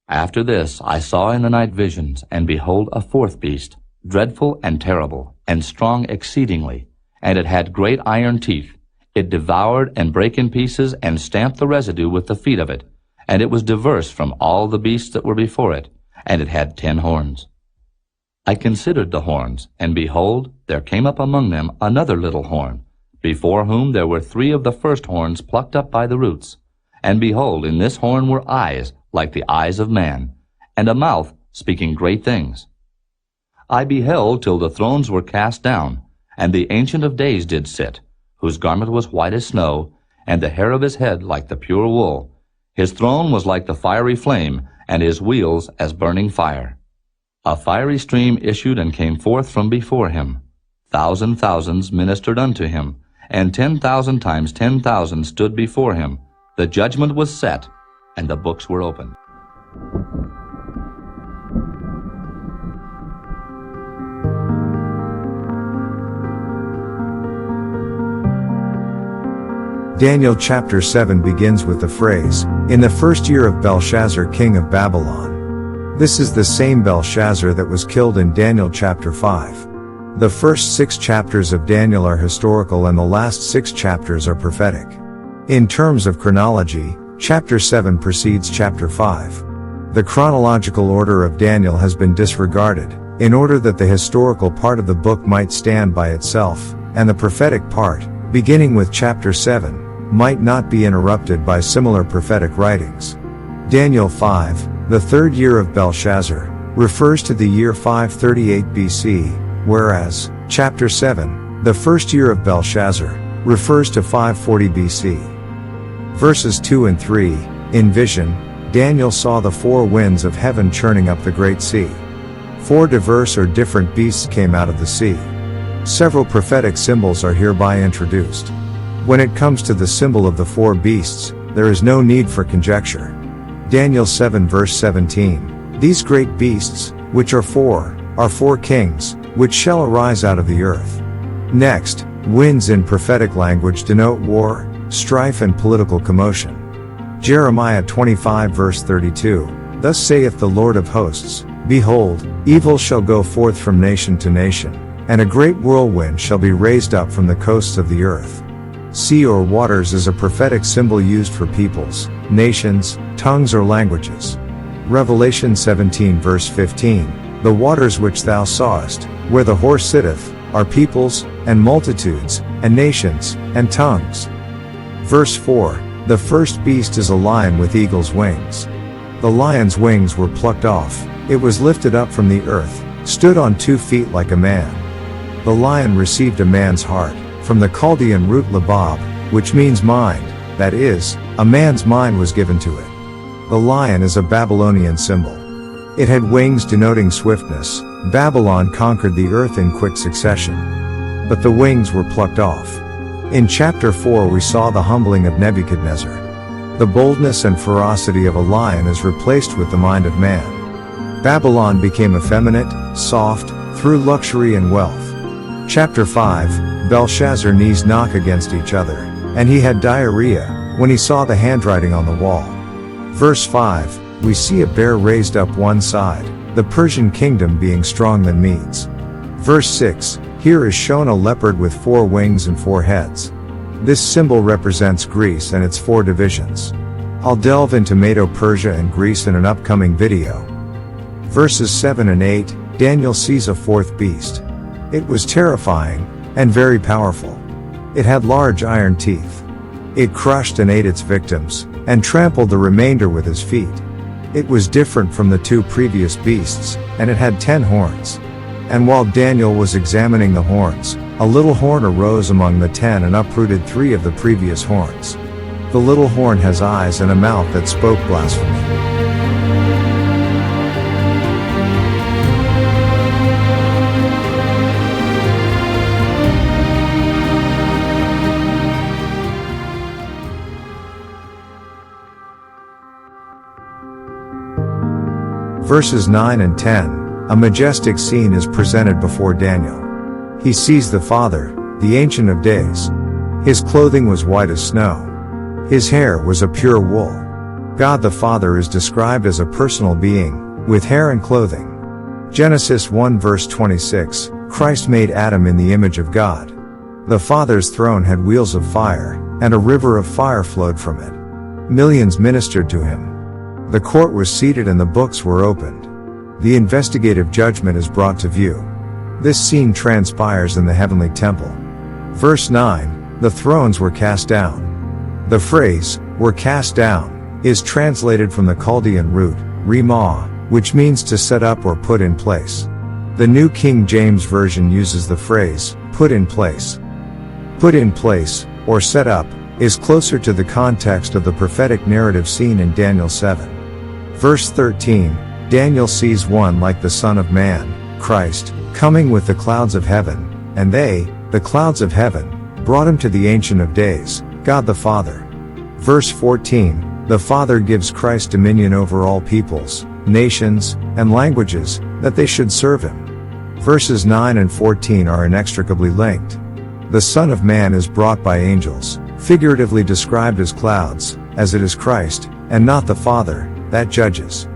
After this I saw in the night visions, and behold a fourth beast, dreadful and terrible, and strong exceedingly, and it had great iron teeth. It devoured and brake in pieces, and stamped the residue with the feet of it, and it was diverse from all the beasts that were before it, and it had 10 horns. I considered the horns, and behold, there came up among them another little horn, before whom there were 3 of the first horns plucked up by the roots. And behold, in this horn were eyes like the eyes of man, and a mouth speaking great things. I beheld till the thrones were cast down, and the Ancient of Days did sit, whose garment was white as snow, and the hair of his head like the pure wool. His throne was like the fiery flame, and his wheels as burning fire. A fiery stream issued and came forth from before him. Thousands ministered unto him, and 10,000 times 10,000 stood before him. The judgment was set, and the books were opened. Daniel chapter 7 begins with the phrase, "In the first year of Belshazzar king of Babylon." This is the same Belshazzar that was killed in Daniel chapter 5. The first 6 chapters of Daniel are historical and the last 6 chapters are prophetic. In terms of chronology, chapter 7 precedes chapter 5. The chronological order of Daniel has been disregarded, in order that the historical part of the book might stand by itself, and the prophetic part, beginning with chapter 7, might not be interrupted by similar prophetic writings. Daniel 5, the third year of Belshazzar, refers to the year 538 BC, whereas, chapter 7, the first year of Belshazzar, refers to 540 BC. Verses 2 and 3, in vision, Daniel saw the 4 winds of heaven churning up the great sea. 4 diverse or different beasts came out of the sea. Several prophetic symbols are hereby introduced. When it comes to the symbol of the 4 beasts, there is no need for conjecture. Daniel 7 verse 17, "These great beasts, which are 4 kings, which shall arise out of the earth." Next, winds in prophetic language denote war, strife and political commotion. Jeremiah 25 verse 32, "Thus saith the Lord of hosts, Behold, evil shall go forth from nation to nation, and a great whirlwind shall be raised up from the coasts of the earth." Sea or waters is a prophetic symbol used for peoples, nations, tongues or languages. Revelation 17 verse 15, "The waters which thou sawest, where the horse sitteth, are peoples, and multitudes, and nations, and tongues." Verse 4, "The first beast is a lion with eagle's wings." The lion's wings were plucked off, it was lifted up from the earth, stood on 2 feet like a man. The lion received a man's heart, from the Chaldean root labab, which means mind, that is, a man's mind was given to it. The lion is a Babylonian symbol. It had wings denoting swiftness. Babylon conquered the earth in quick succession. But the wings were plucked off. In chapter 4 we saw the humbling of Nebuchadnezzar. The boldness and ferocity of a lion is replaced with the mind of man. Babylon became effeminate, soft, through luxury and wealth. Chapter 5, Belshazzar's knees knock against each other, and he had diarrhea, when he saw the handwriting on the wall. Verse 5, we see a bear raised up one side, the Persian kingdom being strong than Medes. Verse 6, here is shown a leopard with 4 wings and 4 heads. This symbol represents Greece and its 4 divisions. I'll delve into Medo-Persia and Greece in an upcoming video. Verses 7 and 8, Daniel sees a 4th beast. It was terrifying, and very powerful. It had large iron teeth. It crushed and ate its victims, and trampled the remainder with his feet. It was different from the 2 previous beasts, and it had 10 horns. And while Daniel was examining the horns, a little horn arose among the 10 and uprooted 3 of the previous horns. The little horn has eyes and a mouth that spoke blasphemy. Verses 9 and 10, a majestic scene is presented before Daniel. He sees the Father, the Ancient of Days. His clothing was white as snow. His hair was a pure wool. God the Father is described as a personal being, with hair and clothing. Genesis 1 verse 26, Christ made Adam in the image of God. The Father's throne had wheels of fire, and a river of fire flowed from it. Millions ministered to him. The court was seated and the books were opened. The investigative judgment is brought to view. This scene transpires in the heavenly temple. Verse 9, the thrones were cast down. The phrase, were cast down, is translated from the Chaldean root, remah, which means to set up or put in place. The New King James Version uses the phrase, put in place. Put in place, or set up, is closer to the context of the prophetic narrative seen in Daniel 7. Verse 13, Daniel sees one like the Son of Man, Christ, coming with the clouds of heaven, and they, the clouds of heaven, brought him to the Ancient of Days, God the Father. Verse 14, the Father gives Christ dominion over all peoples, nations, and languages, that they should serve him. Verses 9 and 14 are inextricably linked. The Son of Man is brought by angels, figuratively described as clouds, as it is Christ, and not the Father, that judges.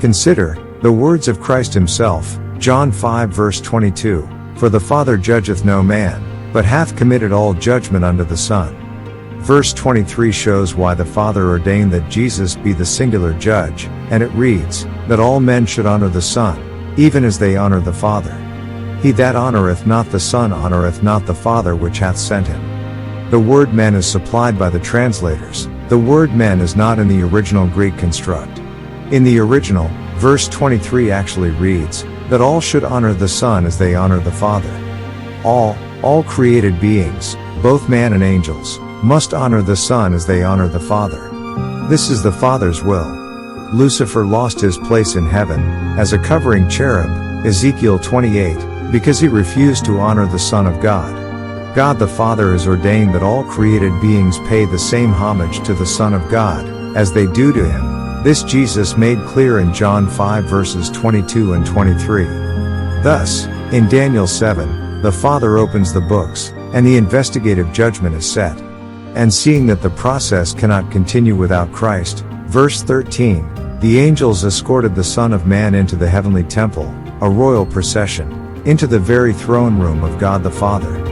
Consider the words of Christ himself, John 5 verse 22, for the Father judgeth no man, but hath committed all judgment unto the Son. Verse 23 shows why the Father ordained that Jesus be the singular judge, and it reads, that all men should honor the Son, even as they honor the Father. He that honoreth not the Son honoreth not the Father which hath sent him. The word men is supplied by the translators. The word men is not in the original Greek construct. In the original, verse 23 actually reads, that all should honor the Son as they honor the Father. All created beings, both man and angels, must honor the Son as they honor the Father. This is the Father's will. Lucifer lost his place in heaven, as a covering cherub, Ezekiel 28, because he refused to honor the Son of God. God the Father has ordained that all created beings pay the same homage to the Son of God, as they do to him. This Jesus made clear in John 5 verses 22 and 23. Thus, in Daniel 7, the Father opens the books, and the investigative judgment is set. And seeing that the process cannot continue without Christ, verse 13, the angels escorted the Son of Man into the heavenly temple, a royal procession, into the very throne room of God the Father.